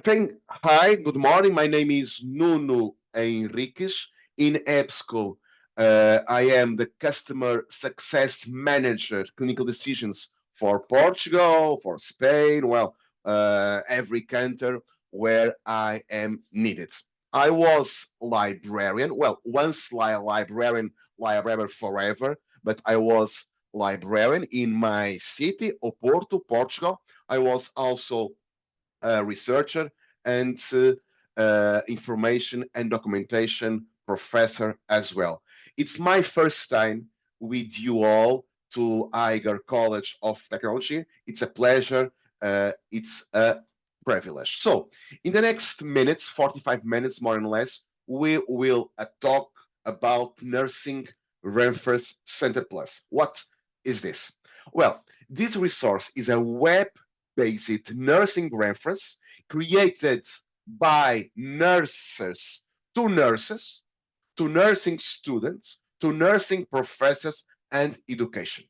Hi, good morning. My name is Nuno Henriques. In EBSCO, I am the Customer Success Manager, Clinical Decisions for Portugal, for Spain, every country where I am needed. I was librarian, once librarian forever, but I was librarian in my city, Oporto, Portugal. I was also researcher and information and documentation professor as well. It's my first time with you all to Eiger College of Technology. It's a pleasure. It's a privilege. So, in the next minutes, 45 minutes more or less, we will talk about Nursing Reference Center Plus. What is this? Well, this resource is a web basic nursing reference created by nurses, to nursing students, to nursing professors, and education.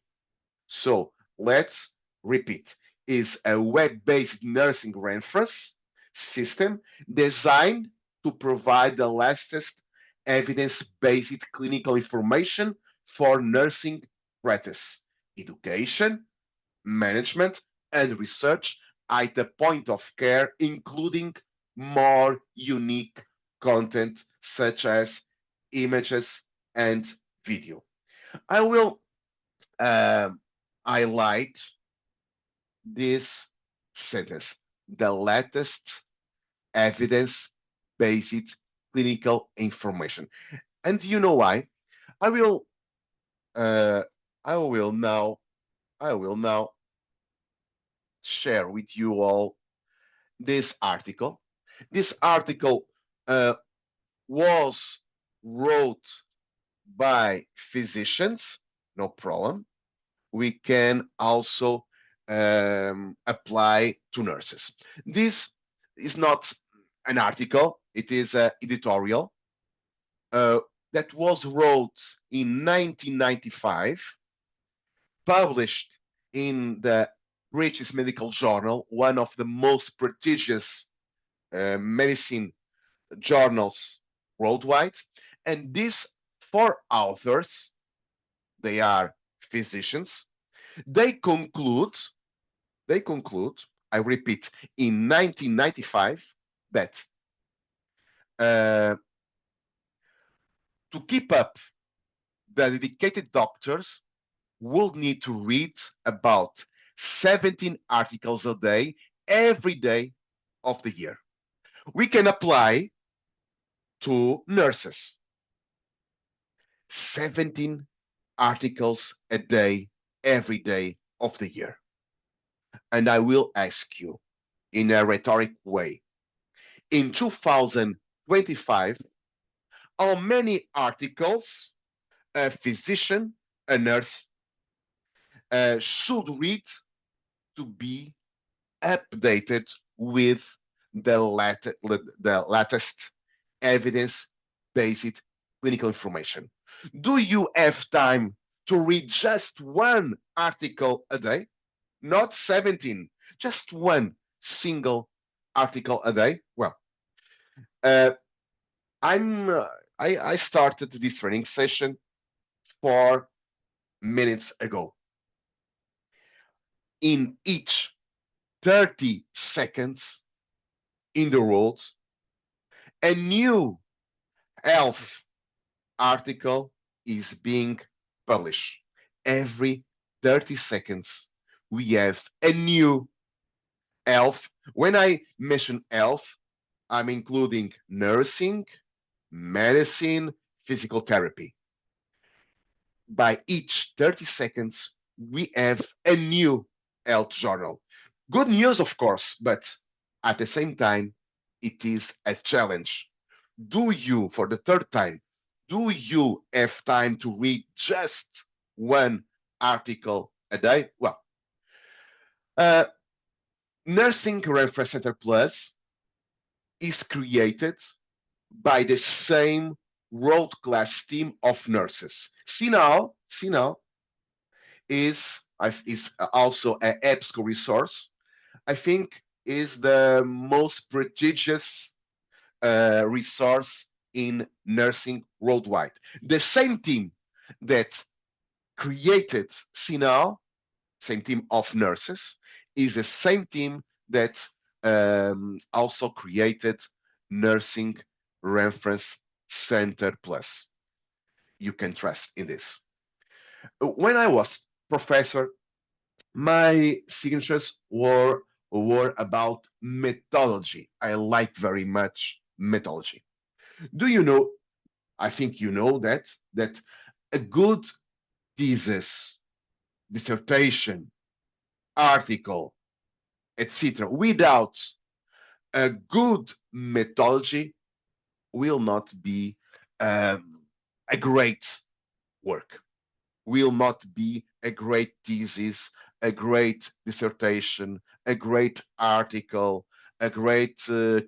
So let's repeat. Is a web-based nursing reference system designed to provide the latest evidence-based clinical information for nursing practice, education, management, and research at the point of care, including more unique content such as images and video. I will um, highlight this sentence: the latest evidence-based clinical information. And you know why? I will uh, I will now I will now share with you all this article. This article uh, was wrote by physicians, no problem. We can also apply to nurses. This is not an article, it is an editorial uh, that was wrote in 1995, published in the British Medical Journal, one of the most prestigious medicine journals worldwide. And these four authors, they are physicians, they conclude, they conclude, I repeat, in 1995 that uh, to keep up, the dedicated doctors will need to read about 17 articles a day, every day of the year. We can apply to nurses 17 articles a day, every day of the year. And I will ask you in a rhetoric way, in 2025, how many articles a physician, a nurse, should read to be updated with the latest evidence-based clinical information? Do you have time to read just one article a day? Not 17, just one single article a day? Well, uh, I'm I started this training session 4 minutes ago. In each 30 seconds in the world, a new health article is being published. Every 30 seconds, we have a new health. When I mention health, I'm including nursing, medicine, physical therapy. By each 30 seconds, we have a new health journal. Good news, of course, but at the same time, it is a challenge. Do you, for the third time, do you have time to read just one article a day? Well, uh, Nursing Reference Center Plus is created by the same world-class team of nurses. Sinal is also an EBSCO resource. I think is the most prestigious resource in nursing worldwide. The same team that created CINAHL, same team of nurses, is the same team that also created Nursing Reference Center Plus. You can trust in this. When I was professor, my signatures were about methodology. I like very much methodology. Do you know, I think you know that a good thesis, dissertation, article, etc., without a good methodology will not be a great work, will not be a great thesis, a great dissertation, a great article, a great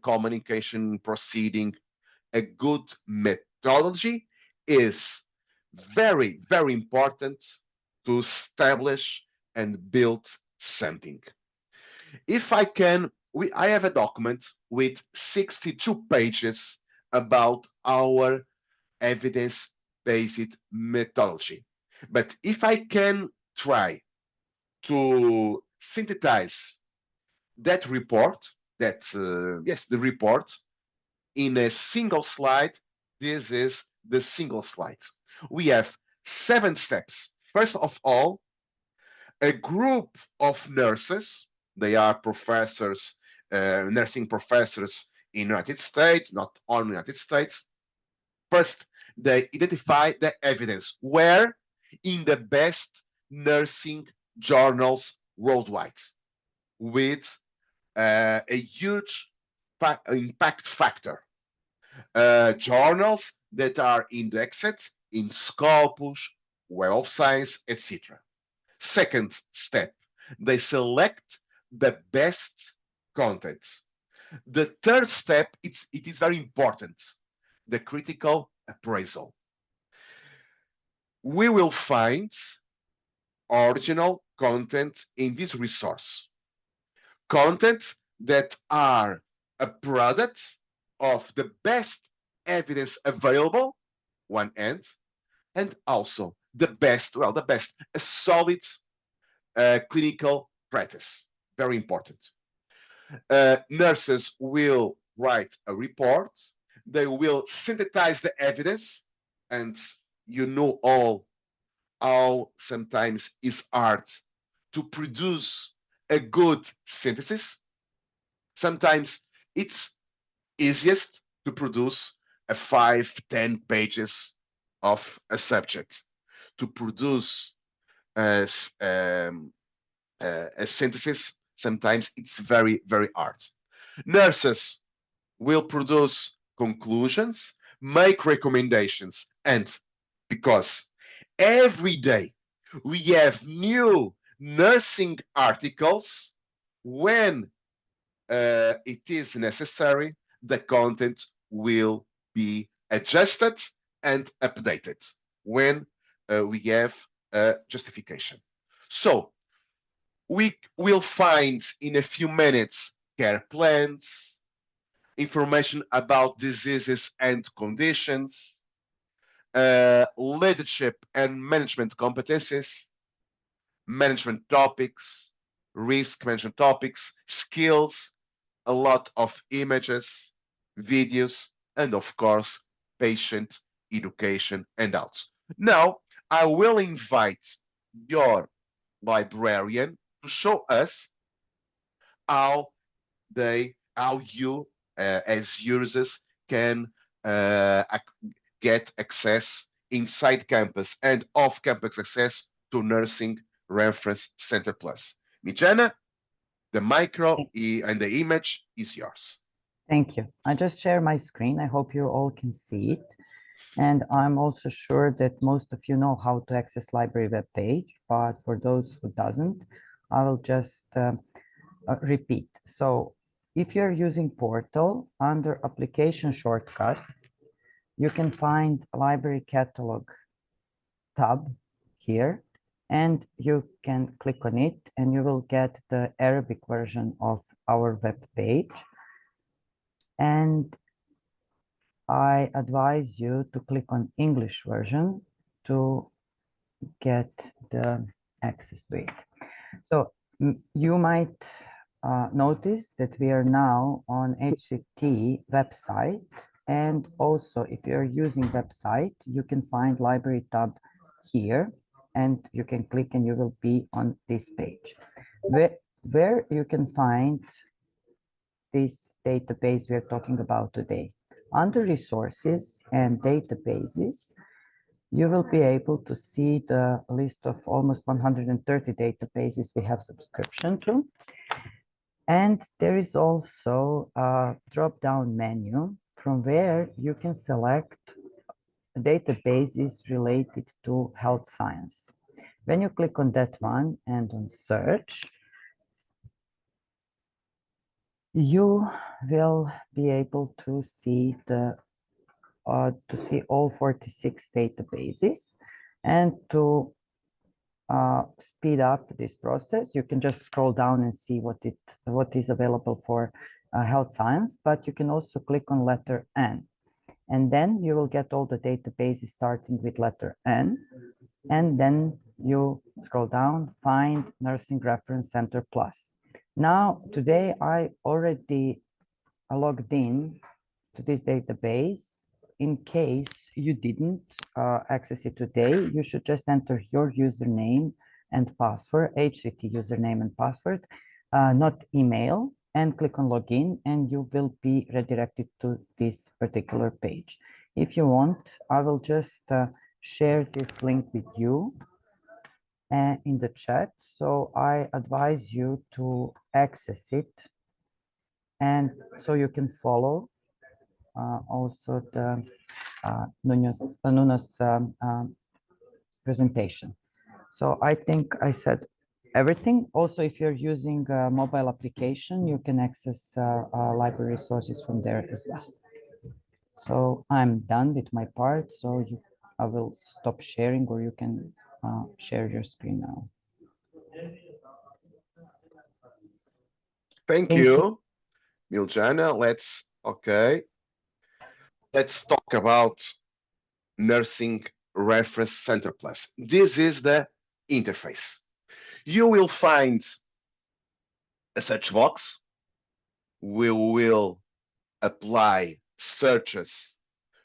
communication proceeding. A good methodology is very, very important to establish and build something. If I can, I have a document with 62 pages about our evidence-based methodology. But if I can try to synthesize that report, the report in a single slide, this is the single slide. We have 7 steps. First of all, a group of nurses, they are professors, nursing professors in the United States, not only United States. First, they identify the evidence where in the best nursing journals worldwide with a huge impact factor. Journals that are indexed in Scopus, Web of Science, etc. Second step, they select the best content. The third step, it is very important, the critical appraisal. We will find original content in this resource. Content that are a product of the best evidence available, one end, and also the best, a solid clinical practice, very important. Nurses will write a report, they will synthesize the evidence, and you know all how sometimes it's hard to produce a good synthesis. Sometimes it's easiest to produce a 5-10 pages of a subject. To produce a synthesis, sometimes it's very, very hard. Nurses will produce conclusions, make recommendations, and because every day we have new nursing articles, when it is necessary, the content will be adjusted and updated when we have a justification. So we will find in a few minutes care plans, information about diseases and conditions, leadership and management competencies, management topics, risk management topics, skills, a lot of images, videos, and of course, patient education and outs. Now, I will invite your librarian to show us how you as users can get access inside campus and off-campus access to Nursing Reference Center Plus. Mirjana, the micro and the image is yours. Thank you. I just share my screen. I hope you all can see it. And I'm also sure that most of you know how to access library web page, but for those who doesn't, I will just repeat. So if you're using Portal under application shortcuts, you can find library catalog tab here. and you can click on it and you will get the Arabic version of our web page. And I advise you to click on English version to get the access to it. So you might notice that we are now on HCT website, and also if you're using website, you can find library tab here, and you can click and you will be on this page where you can find this database we're talking about today. Under resources and databases, you will be able to see the list of almost 130 databases we have subscription to. And there is also a drop-down menu from where you can select databases related to health science. When you click on that one and on search, you will be able to see all 46 databases. And to speed up this process, you can just scroll down and see what is available for health science, but you can also click on letter N, and then you will get all the databases starting with letter N, and then you scroll down, find Nursing Reference Center Plus. Now, today I already logged in to this database. In case you didn't access it today, you should just enter your username and password, HCT username and password, not email, and click on login, and you will be redirected to this particular page. If you want, I will just share this link with you in the chat. So I advise you to access it, and so you can follow also the Nuno's presentation. So I think I said everything. Also, if you're using a mobile application, you can access library resources from there as well. So I'm done with my part. So I will stop sharing, or you can share your screen now. Thank you, Miljana. Let's talk about Nursing Reference Center Plus. This is the interface. You will find a search box. We will apply searches,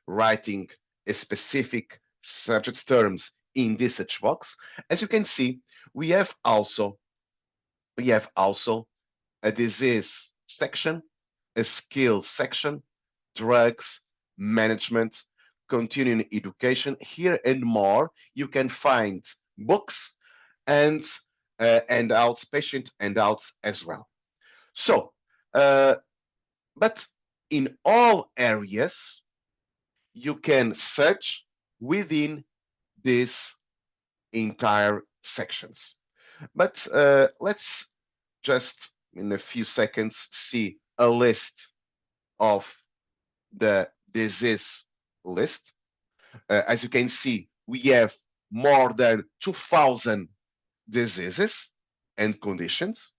writing a specific search terms in this search box. As you can see, we have also a disease section, a skills section, drugs, management, continuing education. Here and more, you can find books and handouts, patient handouts as well. So, but in all areas, you can search within these entire sections. But let's just in a few seconds see a list of the disease list. As you can see, we have more than 2,000 diseases and conditions.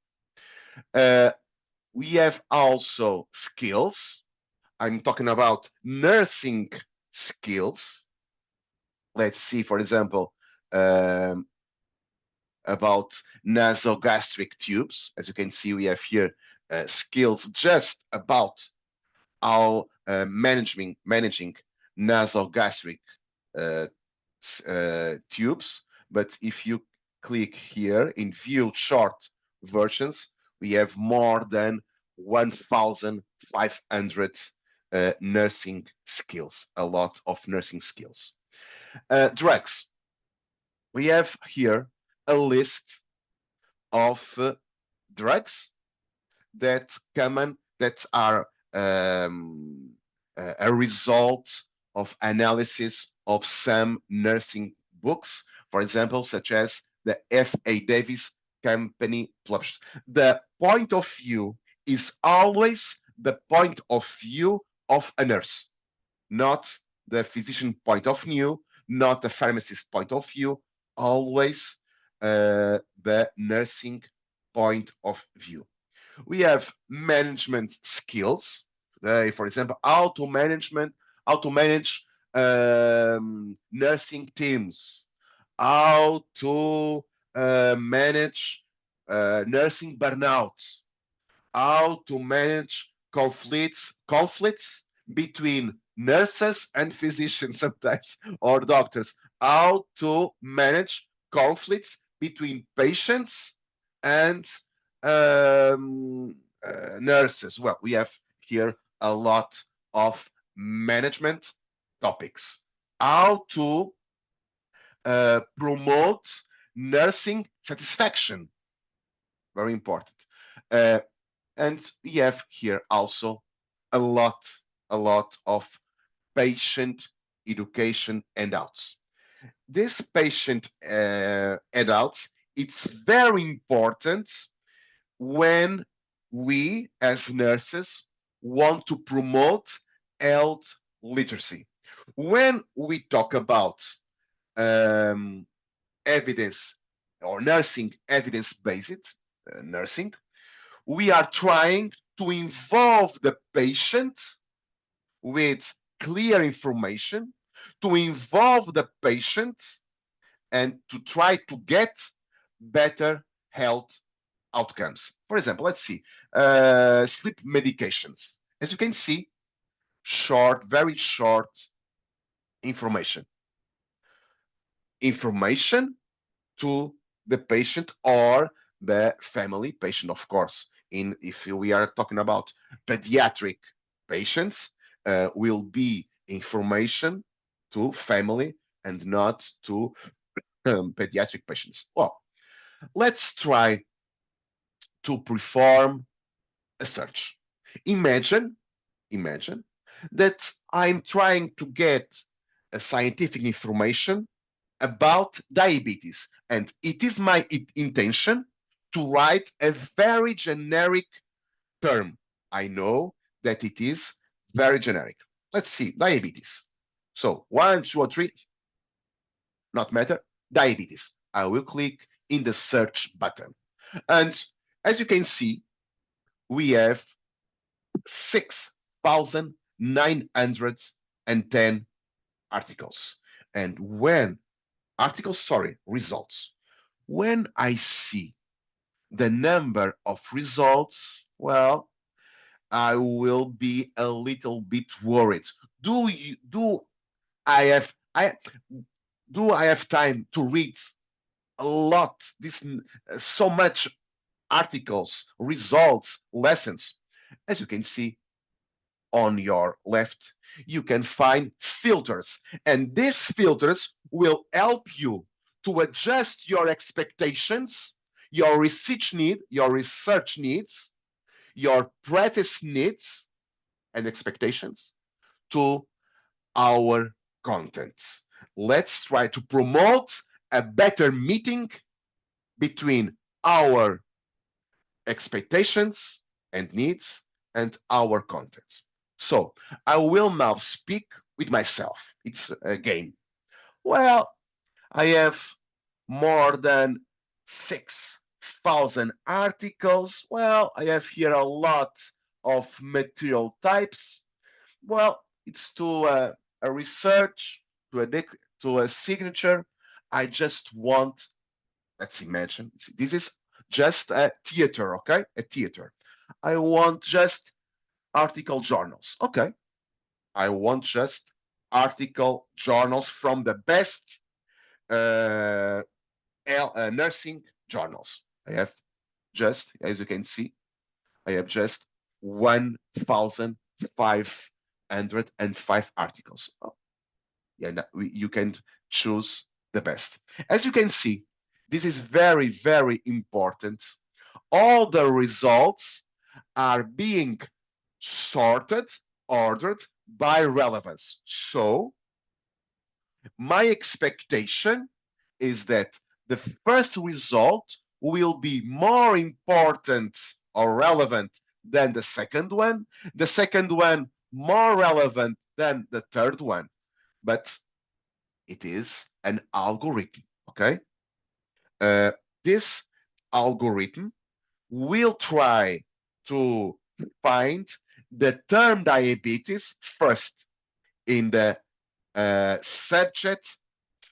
We have also skills. I'm talking about nursing skills. Let's see, for example, about nasogastric tubes. As you can see, we have here skills just about how managing nasogastric tubes. But if you click here in view short versions, we have more than 1,500 nursing skills, a lot of nursing skills. Drugs. We have here a list of drugs that are a result of analysis of some nursing books, for example, such as the F.A. Davis Company published. The point of view is always the point of view of a nurse, not the physician point of view, not the pharmacist point of view, always the nursing point of view. We have management skills. For example, how to manage nursing teams, how to manage nursing burnout, how to manage conflicts between nurses and physicians sometimes, or doctors, how to manage conflicts between patients and nurses. Well, we have here a lot of management topics. How to promote nursing satisfaction, very important. And we have here also a lot of patient education handouts. This patient handouts, it's very important when we as nurses want to promote health literacy. When we talk about evidence or nursing evidence-based nursing, we are trying to involve the patient with clear information, to involve the patient and to try to get better health outcomes. For example, let's see, sleep medications. As you can see, very short information. Information to the patient or the family patient, of course. If we are talking about pediatric patients, will be information to family and not to pediatric patients. Well, let's try to perform a search. Imagine that I'm trying to get a scientific information about diabetes, and it is my intention to write a very generic term. I know that it is very generic. Let's see, diabetes. So 1, 2, or 3, not matter, diabetes. I will click in the search button. And as you can see, we have 6,910 articles. And results. When I see the number of results, well, I will be a little bit worried. Do I have time to read a lot, so much articles, results, lessons? As you can see on your left, you can find filters, and these filters will help you to adjust your expectations, your research needs, your practice needs and expectations to our content. Let's try to promote a better meeting between our expectations and needs and our content. So I will now speak with myself. It's a game. Well, I have more than 6,000 articles. Well, I have here a lot of material types. Well, it's to a research, to a signature. I just want, let's imagine, this is just a theater, okay? A theater. I want just article journals. Okay. I want just article journals from the best nursing journals. I have just, as you can see, I have just 1,505 articles. Oh, yeah, you can choose the best. As you can see, this is very, very important. All the results are being sorted, ordered by relevance. So my expectation is that the first result will be more important or relevant than the second one more relevant than the third one. But it is an algorithm, okay? this algorithm will try to find the term diabetes first in the subject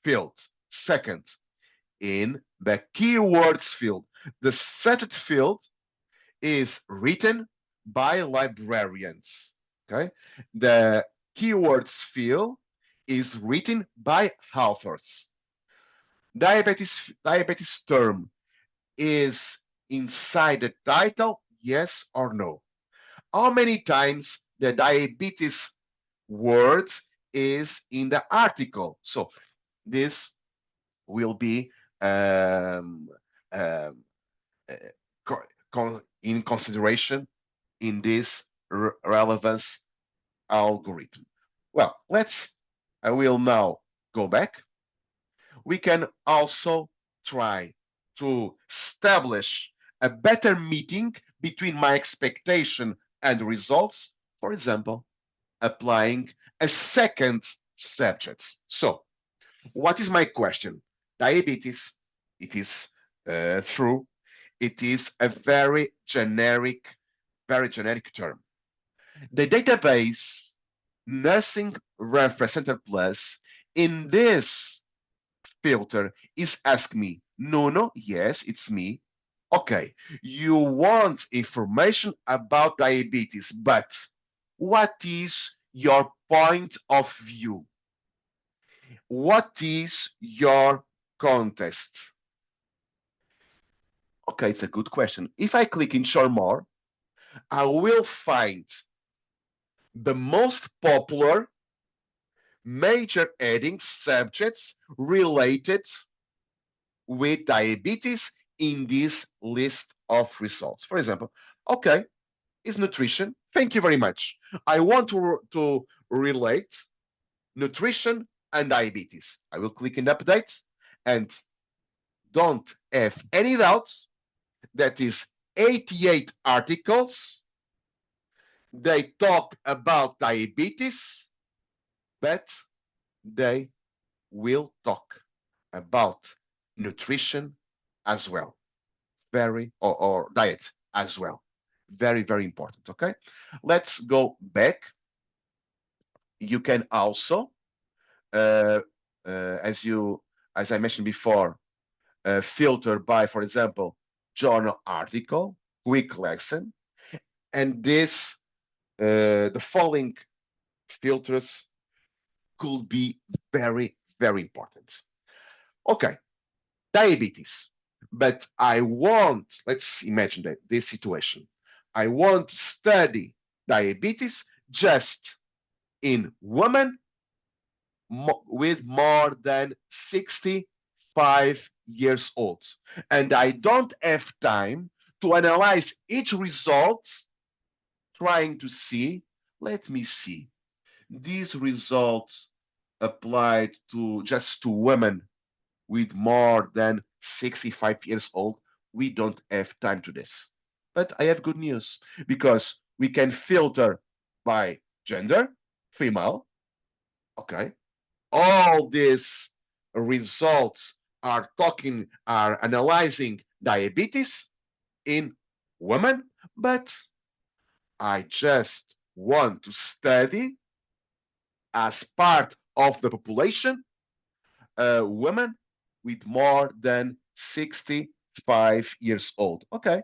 field, second in the keywords field. The subject field is written by librarians. Okay, the keywords field is written by authors. Diabetes term is inside the title, yes or no? How many times the diabetes word is in the article? So this will be um, um, in consideration in this relevance algorithm. Well, I will now go back. We can also try to establish a better meeting between my expectation and results, for example, applying a second subject. So, what is my question? Diabetes, it is true. It is a very generic term. The database Nursing Reference Center Plus in this filter is ask me, no, yes, it's me. Okay, you want information about diabetes, but what is your point of view? What is your context? Okay, it's a good question. If I click in Show More, I will find the most popular major heading subjects related with diabetes in this list of results. For example, okay, is nutrition. Thank you very much. I want to relate nutrition and diabetes. I will click in update and don't have any doubts that is 88 articles. They talk about diabetes, but they will talk about nutrition as well, or diet as well. Very, very important. Okay, let's go back. You can also, uh, as I mentioned before, filter by, for example, journal article, quick lesson, and this the following filters could be very, very important. Okay, diabetes. But I want, let's imagine that this situation. I want to study diabetes just in women with more than 65 years old. And I don't have time to analyze each result trying to see, let me see, these results applied to just to women with more than 65 years old. We don't have time to this. But I have good news because we can filter by gender, female, okay? All these results are analyzing diabetes in women, but I just want to study as part of the population women with more than 65 years old. Okay,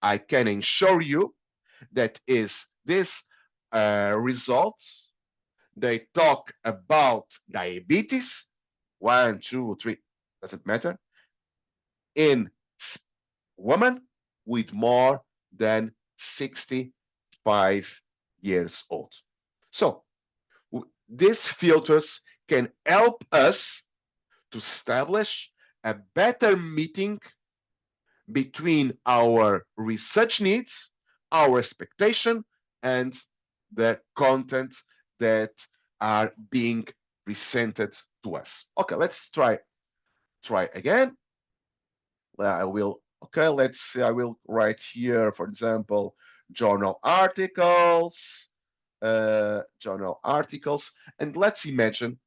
I can assure you that is this results. They talk about diabetes, 1, 2, 3, doesn't matter, in women with more than 65 years old. So these filters can help us to establish a better meeting between our research needs, our expectation, and the content that are being presented to us. Okay, let's try again. I will, okay, let's see, I will write here, for example, journal articles, and let's imagine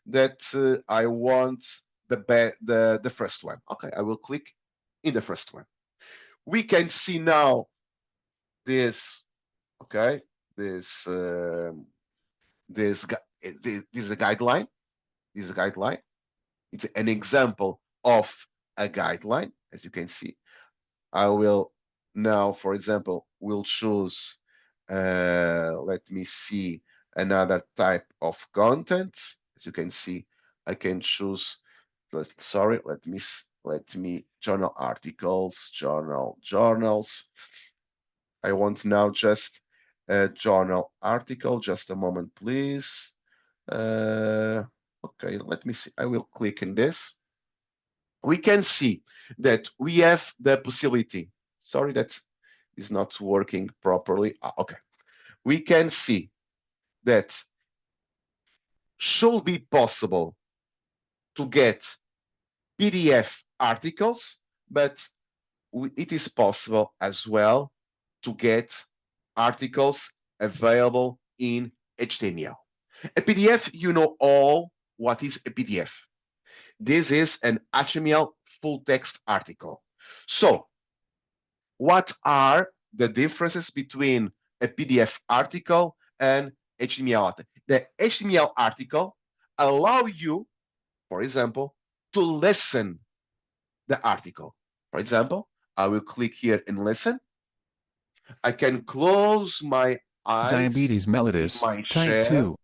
that I want the first one. Okay, I will click in the first one. We can see now this, okay, this this is a guideline. This is a guideline. It's an example of a guideline, as you can see. I will now, for example, will choose, let me see, another type of content. As you can see, I can choose, sorry, let me journal articles, journals. I want now just a journal article. Just a moment, please. Okay, let me see. I will click in this. We can see that we have the possibility. Sorry, that is not working properly. Okay. We can see that should be possible to get PDF articles, but it is possible as well to get articles available in HTML. A PDF, you know all what is a PDF. This is an HTML full text article. So what are the differences between a PDF article and HTML article? The HTML article allow you, for example, to listen the article. For example, I will click here and listen. I can close my eyes. Diabetes mellitus, my type share, 2.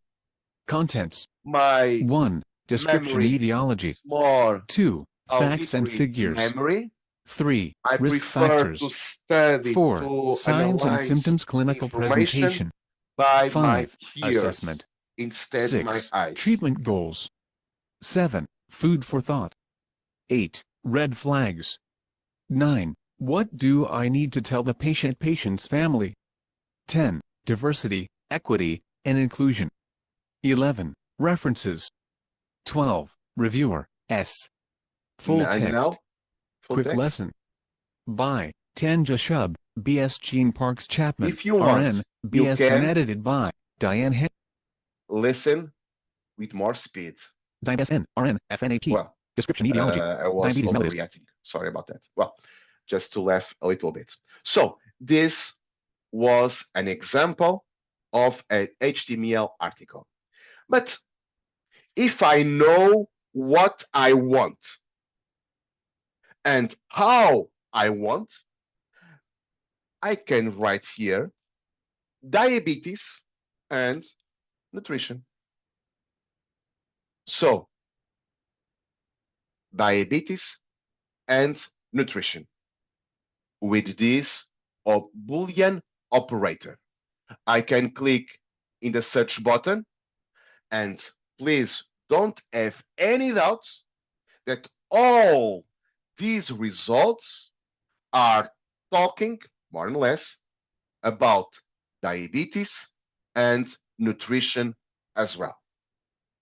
Contents. My 1. Description memory etiology. more 2. Facts and auditory figures. memory. 3. I Risk prefer factors. to study, 4. to Signs and analyze symptoms clinical information presentation. by 5. my ears Assessment. instead 6. my eyes. Treatment goals. 7. Food for thought. 8. Red flags. 9. What do I need to tell the patient's family? 10. Diversity, equity, and inclusion. 11. References. 12. Reviewer, S. Full And text. now, full Quick text. lesson. By Tanja Shub, B.S. Gene Parks Chapman, If you want, RN, you BSN can edited by Diane Hen. listen with more speed. DiabeSN, RN, FNAP. Well, Description etiology. I was Diabetes mellitus. overreacting. Sorry about that. Well, just to laugh a little bit. So this was an example of an HTML article. But if I know what I want and how I want, I can write here diabetes and nutrition. So diabetes and nutrition with this Boolean operator. I can click in the search button, and please don't have any doubts that all these results are talking more or less about diabetes and nutrition as well,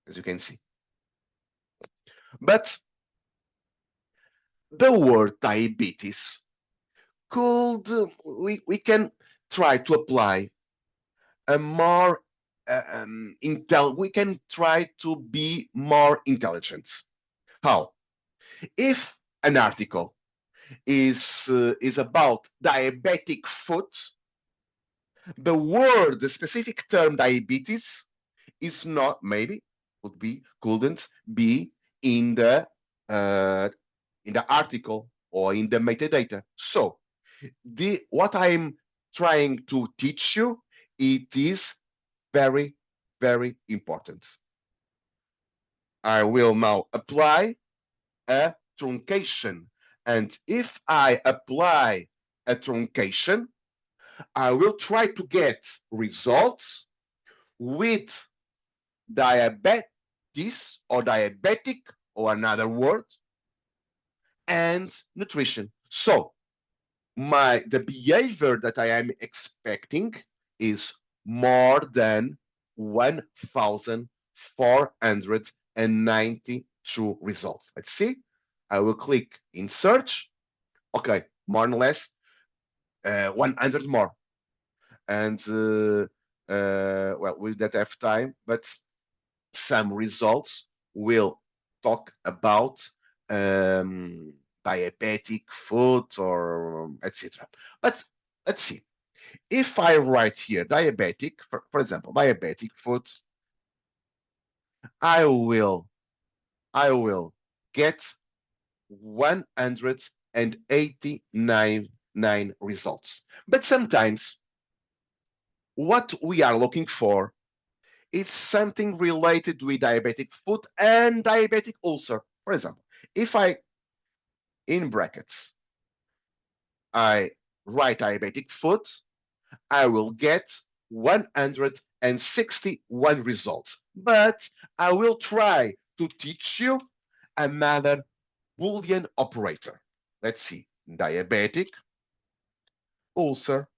as you can see. But the word diabetes could, we can try to apply a more we can try to be more intelligent. How? If an article is about diabetic foot, the specific term diabetes is not, maybe couldn't be in the article or in the metadata. So what I'm trying to teach you, it is very, very important. I will now apply a truncation. And if I apply a truncation, I will try to get results with diabetes or diabetic or another word and nutrition. So the behavior that I am expecting is more than 1,492 results. Let's see. I will click in search. Okay, more or less 100 more. And well, we don't have time, but some results will talk about diabetic foot or etc. But let's see. If I write here diabetic, for example, diabetic foot, I will get 189 results. But sometimes what we are looking for is something related with diabetic foot and diabetic ulcer. For example, if I, in brackets, I write diabetic foot, I will get 161 results. But I will try to teach you another Boolean operator. Let's see, diabetic, ulcer,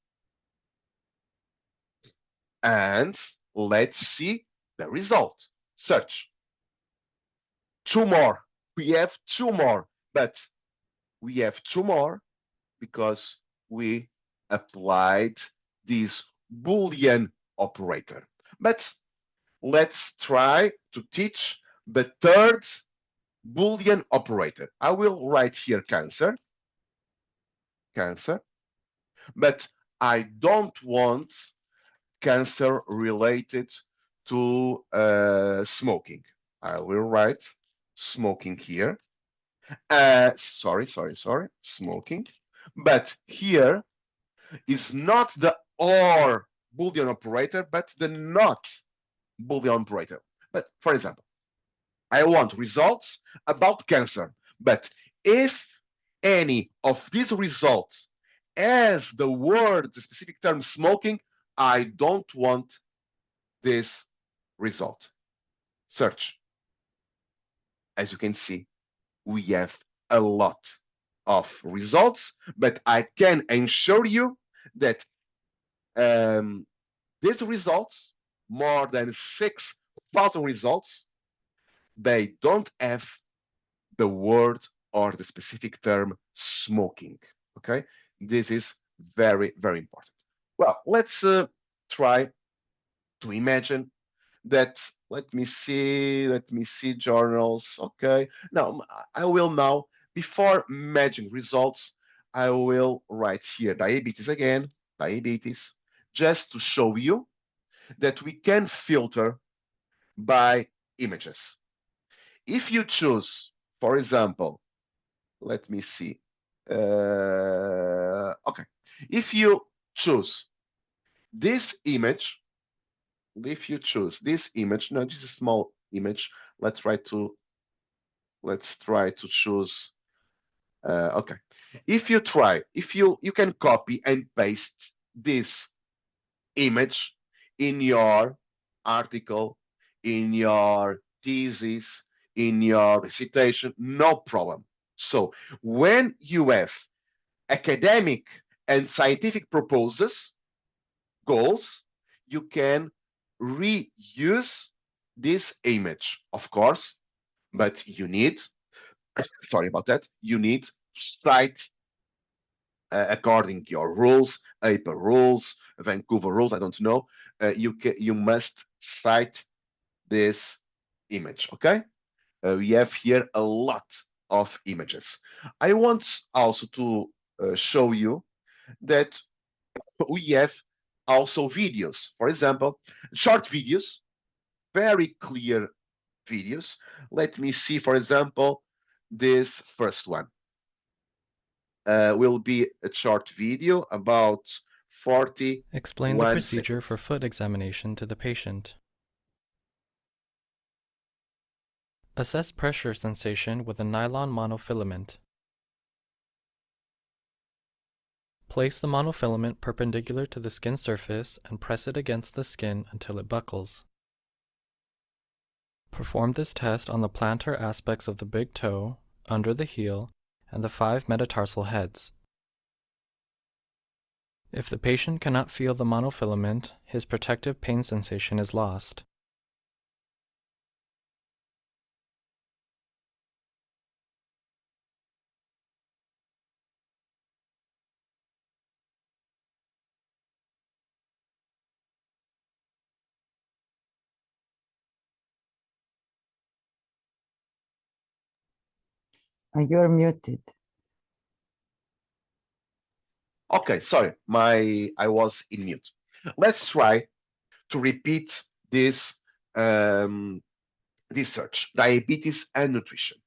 and let's see the result. Search. Two more. We have two more, but we have two more because we applied this Boolean operator. But let's try to teach the third Boolean operator. I will write here cancer, but I don't want cancer related to smoking. I will write smoking here. Sorry, smoking. But here is not the OR Boolean operator, but the not Boolean operator. But for example, I want results about cancer. But if any of these results has the word, the specific term smoking, I don't want this result. Search. As you can see, we have a lot of results, but I can ensure you that these results, more than 6,000 results, they don't have the word or the specific term smoking. Okay, this is very, very important. Well, let's try to imagine that. Let me see journals. Okay, now I will now, before matching results, I will write here diabetes again, diabetes, just to show you that we can filter by images. If you choose, for example, let me see. Okay, if you choose this image, no, this is a small image. Let's try to choose. Okay, if you can copy and paste this image in your article, in your thesis, in your recitation, no problem. So when you have academic and scientific purposes, goals, you can reuse this image, of course, but you need, sorry about that, you need to cite according to your rules, APA rules, Vancouver rules, I don't know, you must cite this image, okay? We have here a lot of images. I want also to show you that we have also videos. For example, short videos, very clear videos. Let me see, for example, this first one will be a short video about 41 Explain the procedure seconds. for foot examination to the patient. Assess pressure sensation with a nylon monofilament. Place the monofilament perpendicular to the skin surface and press it against the skin until it buckles. Perform this test on the plantar aspects of the big toe, under the heel, and the 5 metatarsal heads. If the patient cannot feel the monofilament, his protective pain sensation is lost. You're muted. Okay, sorry, I was in mute. Let's try to repeat this this search: diabetes and nutrition.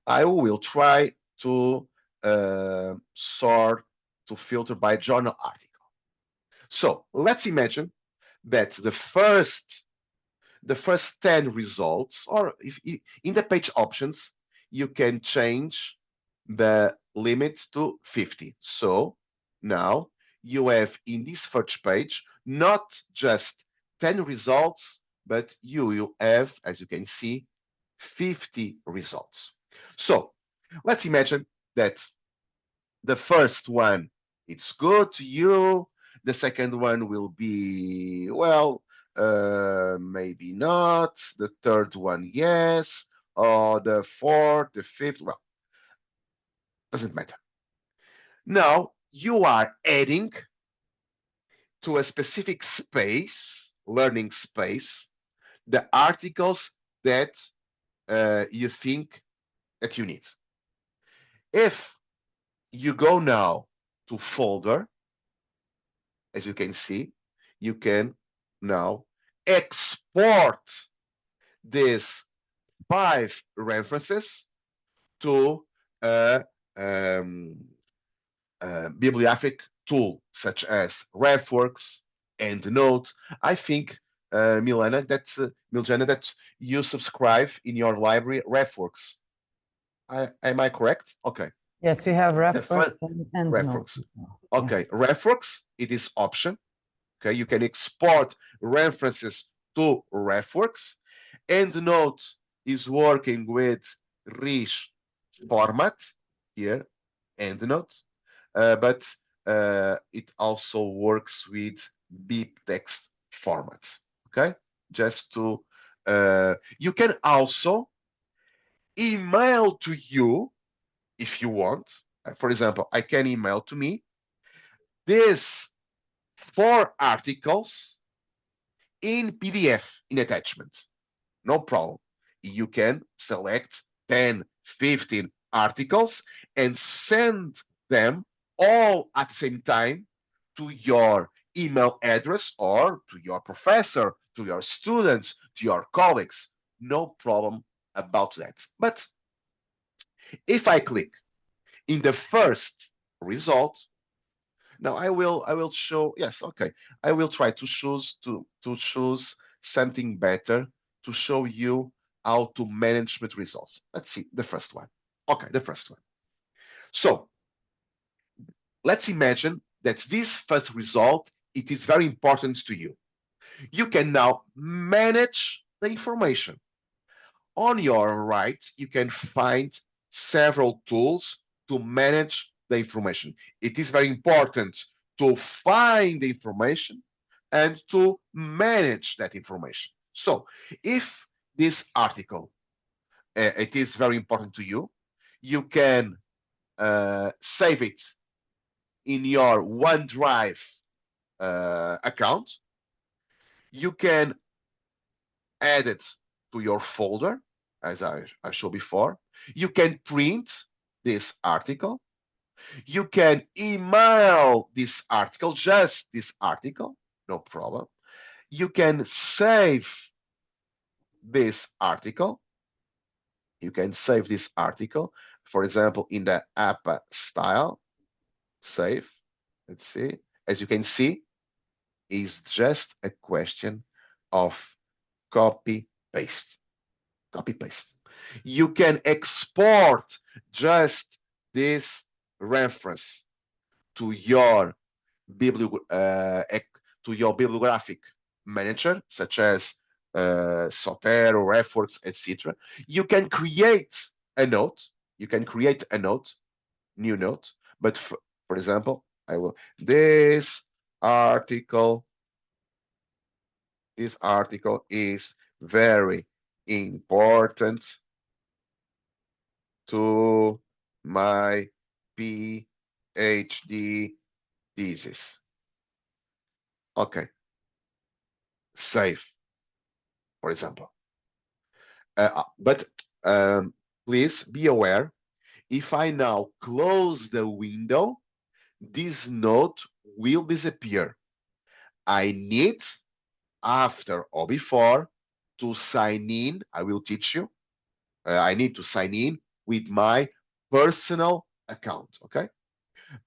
I will try to sort, to filter by journal article. So let's imagine that the first 10 results, or if in the page options, you can change the limit to 50. So now you have in this first page not just 10 results, but you have, as you can see, 50 results. So let's imagine that the first one, it's good to you. The second one will be, well, maybe not. The third one, yes. Or the fourth, the fifth, well, doesn't matter. Now you are adding to a specific space, learning space, the articles that you think that you need. If you go now to folder, as you can see, you can now export these 5 references to a bibliographic tool such as RefWorks, EndNote. I think, Miljana, that you subscribe in your library RefWorks. Am I correct? Okay. Yes, we have The RefWorks and RefWorks. EndNote. Yeah. Okay, RefWorks, it is option. Okay, you can export references to RefWorks. EndNote is working with rich format here, EndNote, but it also works with BibTeX format. Okay, just to you can also email to you if you want. For example, I can email to me these 4 articles in PDF in attachment. No problem. You can select 10, 15 articles and send them all at the same time to your email address or to your professor, to your students, to your colleagues. No problem about that. But if I click in the first result, now I will show, yes, okay. I will try to choose something better to show you how to management results. Let's see the first one. Okay, the first one. So let's imagine that this first result, it is very important to you. You can now manage the information. On your right, you can find several tools to manage the information. It is very important to find the information and to manage that information. So if this article, it is very important to you, you can save it in your OneDrive account. You can add it to your folder, as I showed before. You can print this article. You can email this article, just this article, no problem. You can save this article. You can save this article, for example, in the app style, save. Let's see. As you can see, is just a question of copy paste. Copy paste. You can export just this reference to your bibliographic manager, such as Zotero, RefWorks, etc. You can create a note. You can create a note, new note. But for example, I will this article is very important to my PhD thesis. Okay, save, for example. But please be aware, If I now close the window, this note will disappear. I need, after or before, to sign in. I will teach you. I need to sign in with my personal account. Okay.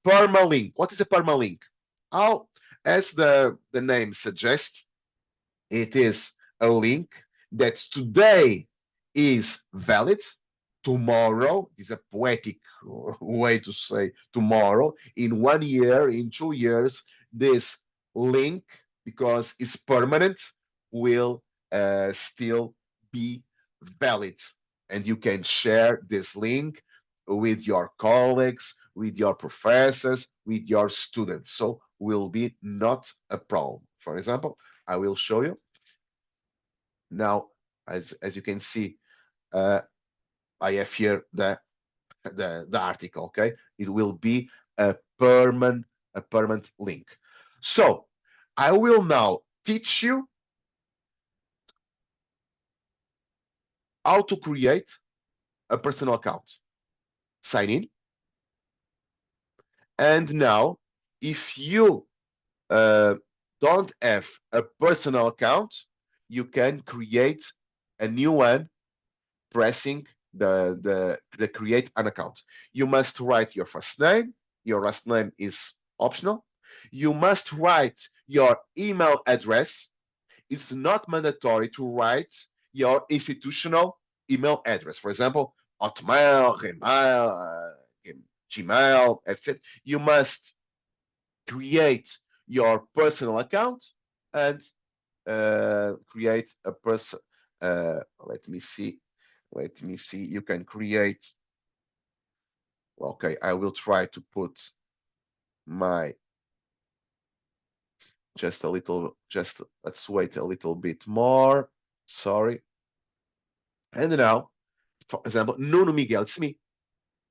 Permalink. What is a permalink? Oh, as the name suggests, it is a link that today is valid. Tomorrow is a poetic way to say tomorrow. In 1 year, in 2 years, this link, because it's permanent, will still be valid. And you can share this link with your colleagues, with your professors, with your students. So will be not a problem. For example, I will show you. Now, as you can see, I have here the article. Okay, it will be a permanent link. So I will now teach you how to create a personal account. Sign in, and now if you don't have a personal account, you can create a new one pressing the create an account. You must write your first name. Your last name is optional. You must write your email address. It's not mandatory to write your institutional email address. For example, Hotmail, Gmail, etc. You must create your personal account and create a person. Let me see. You can create. Okay, I will try to put my just let's wait a little bit more. Sorry. And now, for example, Nuno Miguel, it's me.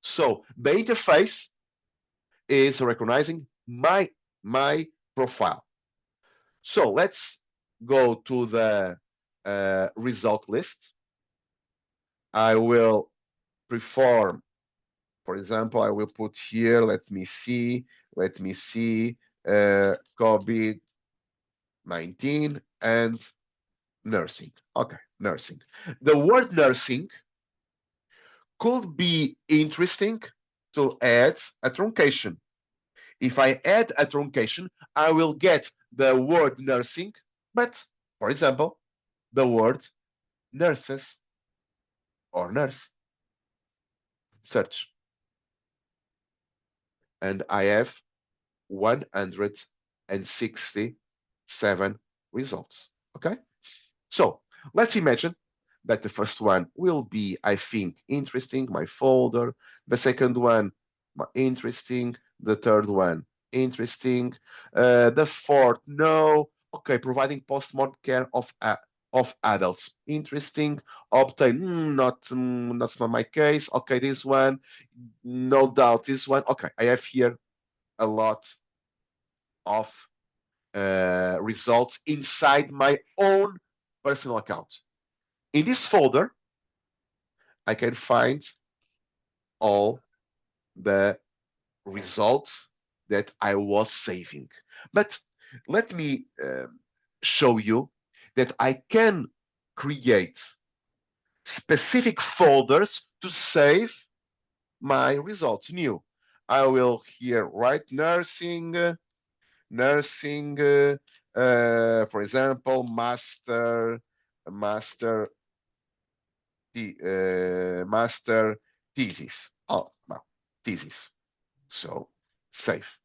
So the interface is recognizing my profile. So let's go to the result list. I will perform, for example, I will put here, let me see, COVID-19 and nursing. Okay, nursing. The word nursing could be interesting to add a truncation. If I add a truncation, I will get the word nursing, but for example, the word nurses or nurse. Search. And I have 167 results. Okay? So let's imagine that the first one will be, I think, interesting, my folder. The second one, interesting. The third one, interesting. The fourth, no. Okay, providing post-mortem care of adults, interesting. Obtain, that's not my case. Okay, this one, no doubt. This one, okay. I have here a lot of results inside my own personal account. In this folder, I can find all the results that I was saving. But let me show you that I can create specific folders to save my results new. I will here write nursing, for example, master thesis. Oh, well, thesis. So save.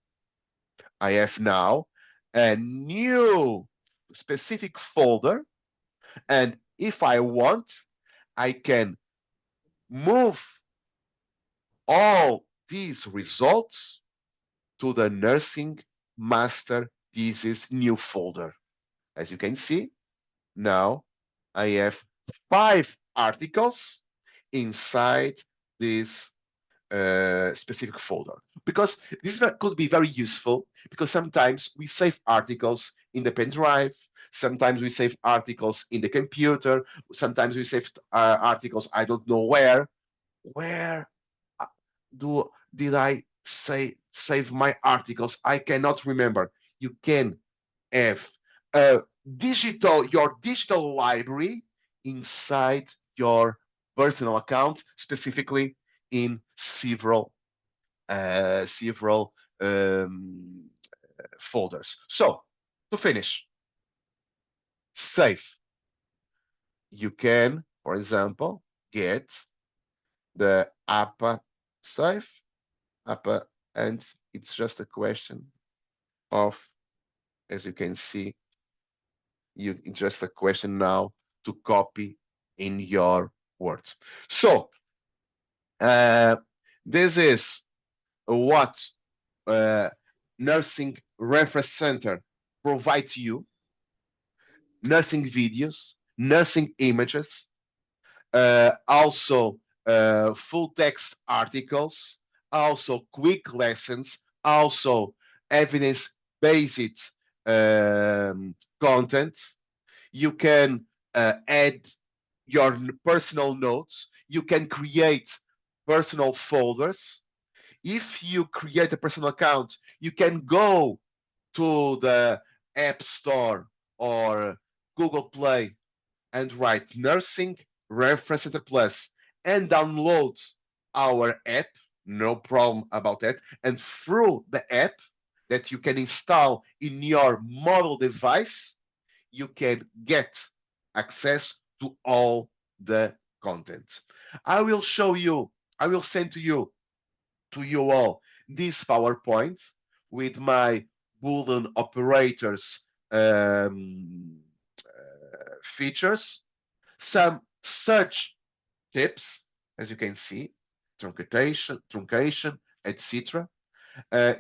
I have now a new specific folder, and if I want, I can move all these results to the nursing master thesis new folder. As you can see, now I have 5 articles inside this specific folder, because this could be very useful, because sometimes we save articles in the pen drive, sometimes we save articles in the computer, sometimes we save articles I don't know where did I save my articles? I cannot remember. You can have your digital library inside your personal account, specifically in several folders. So to finish, save. You can, for example, get the APA save, APA, and it's just a question of, as you can see, it's just a question now to copy in your words. So this is what Nursing Reference Center provides you: nursing videos, nursing images, also full text articles, also quick lessons, also evidence-based content. You can add your personal notes. You can create personal folders. If you create a personal account, you can go to the App Store or Google Play and write Nursing Reference Center Plus and download our app. No problem about that. And through the app that you can install in your mobile device, you can get access to all the content. I will send to you all this PowerPoint with my Boolean operators features, some search tips, as you can see, truncation, etc.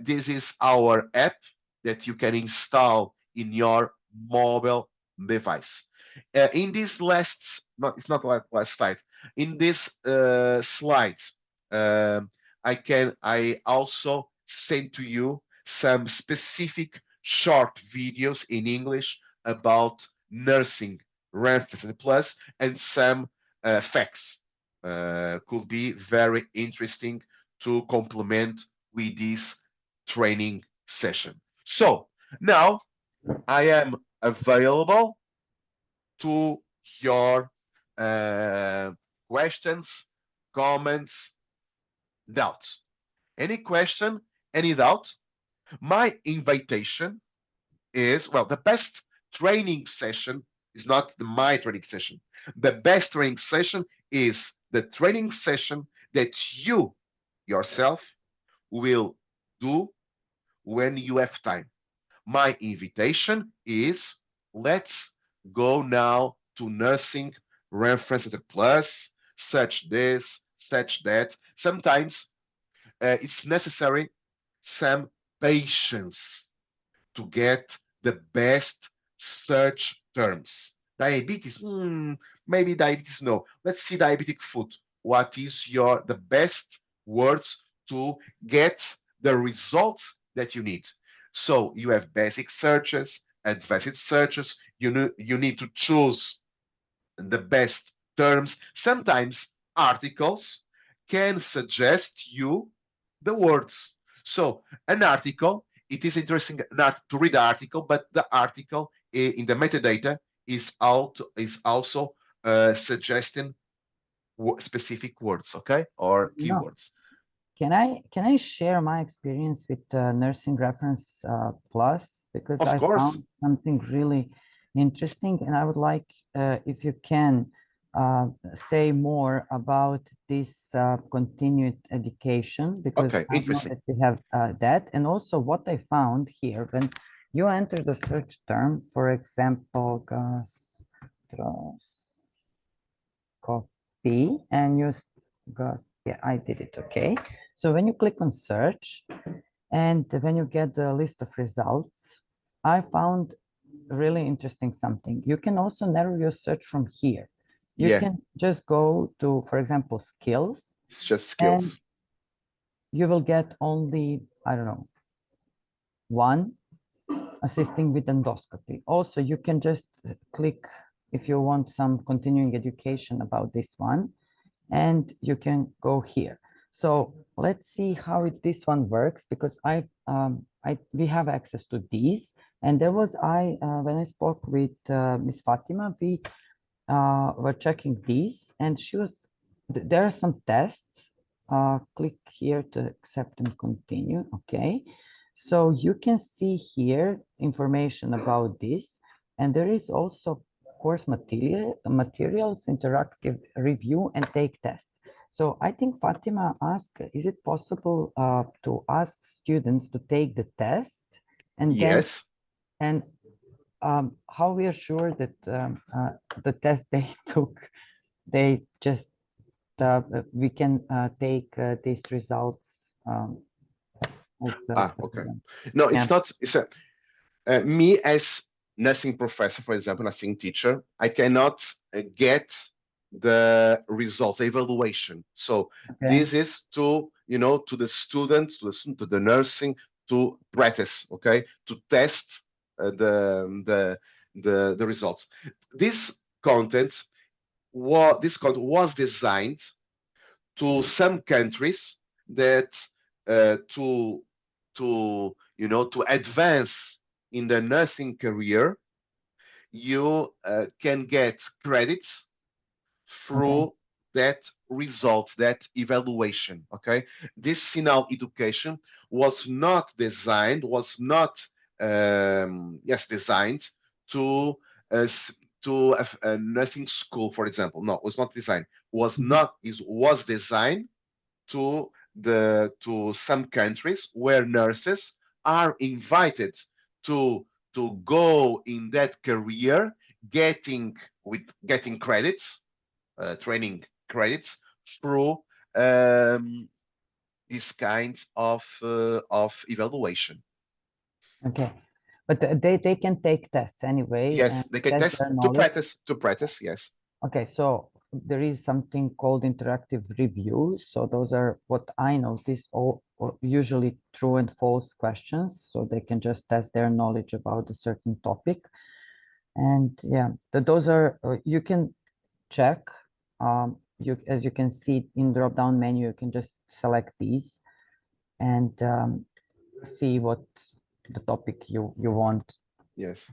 This is our app that you can install in your mobile device. In this it's not like last slide. In this slide, I also send to you some specific short videos in English about Nursing Reference Plus and some facts. Could be very interesting to complement with this training session. So now I am available to your questions, comments, doubts. Any question, any doubt? My invitation is, well, the best training session is not my training session. The best training session is the training session that you yourself will do when you have time. My invitation is, let's go now to Nursing Reference Center Plus, search this, search that. Sometimes it's necessary some patience to get the best search terms. Diabetes, maybe diabetes, no. Let's see diabetic foot. What is the best words to get the results that you need? So you have basic searches, advanced searches. You need to choose the best terms. Sometimes articles can suggest you the words. So an article, it is interesting not to read the article, but the article in the metadata is also suggesting specific words, okay, or keywords. Can I share my experience with Nursing Reference Plus, because I found something really interesting, and I would like if you can say more about this continued education, because I know that we have that. And also what I found here, when you enter the search term, for example, gastroscopy, and use yeah, I did it. Okay. So when you click on search and when you get the list of results, I found really interesting something. You can also narrow your search from here. You can just go to, for example, skills. It's just skills. And you will get only, I don't know, one, assisting with endoscopy. Also, you can just click if you want some continuing education about this one, and you can go here. So let's see how this one works, because we have access to these. And there was, when I spoke with Miss Fatima, we were checking these, and there are some tests. Click here to accept and continue. Okay. So you can see here information about this, and there is also course materials, interactive review, and take test. So I think Fatima asked, is it possible to ask students to take the test, and Yes. then, and how we are sure that the test they took, they just we can take these results Okay. No, it's Yeah. not. It's me as nursing professor, for example, nursing teacher, I cannot get the results, the evaluation. So this is to, to the student, to the nursing, to practice, okay, to test the results. This content was designed to some countries that to advance in the nursing career, you can get credits through that result, that evaluation. Okay, this Sinal education was not designed to a nursing school, for example. No, it was not designed. Was designed to some countries where nurses are invited to go in that career, getting credits, training credits through this kind of evaluation. Okay, but they can take tests anyway. Yes, they can test to practice. Yes. Okay, so there is something called interactive reviews. So those are what I noticed, all usually true and false questions. So they can just test their knowledge about a certain topic. And yeah, those are, you can check. As you can see in drop-down menu, you can just select these and see what the topic you want. Yes.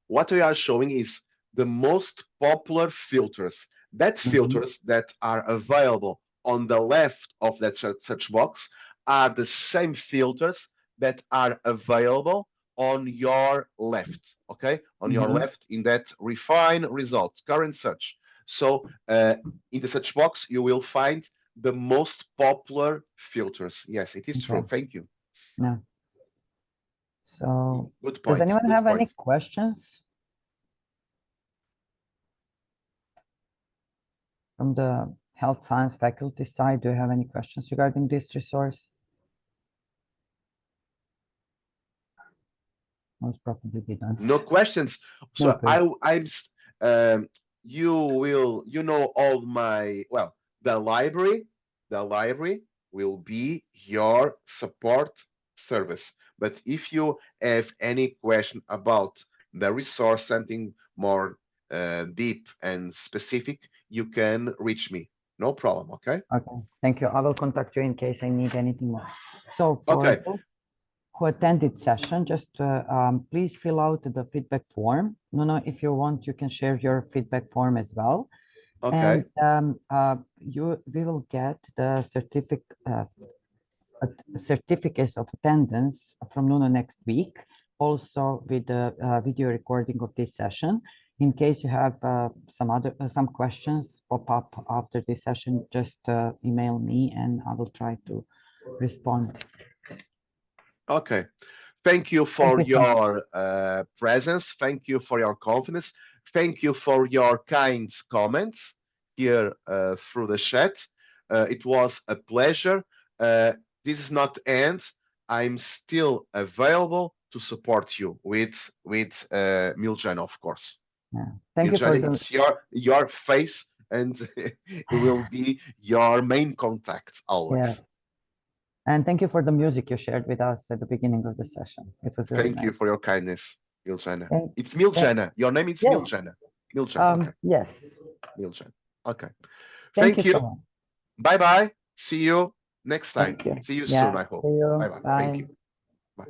What we are showing is the most popular filters. That filters that are available on the left of that search box are the same filters that are available on your left, okay? On your left in that refine results, current search. So in the search box, you will find the most popular filters. Yes, it is true. Thank you. Yeah. So good point. Does anyone have any questions from the health science faculty side? Do you have any questions regarding this resource? Most probably they don't. No questions. So Okay. you know all my, well, the library will be your support service. But if you have any question about the resource, something more deep and specific, you can reach me. No problem. Okay. Okay. Thank you. I will contact you in case I need anything more. So for those who attended session, just please fill out the feedback form. No, if you want, you can share your feedback form as well. Okay. And we will get the certificates of attendance from Nuno next week, also with the video recording of this session. In case you have some questions pop up after this session, just email me and I will try to respond. Okay. Thank you for your presence. Thank you for your confidence. Thank you for your kind comments here through the chat. It was a pleasure. This is not the end. I'm still available to support you with Miljana, of course. Yeah. Thank Miljana, you for it's your face, and it will be your main contact always. Yes. And thank you for the music you shared with us at the beginning of the session. It was really Thank you for your kindness, Miljana. Thank It's Miljana. Your name is Miljana. Miljana. Okay. Yes. Miljana. Okay. Thank you. So much. Bye-bye. See you. next time. Thank you. See you Yeah, soon, I hope. see you. Bye-bye. Thank you. Bye.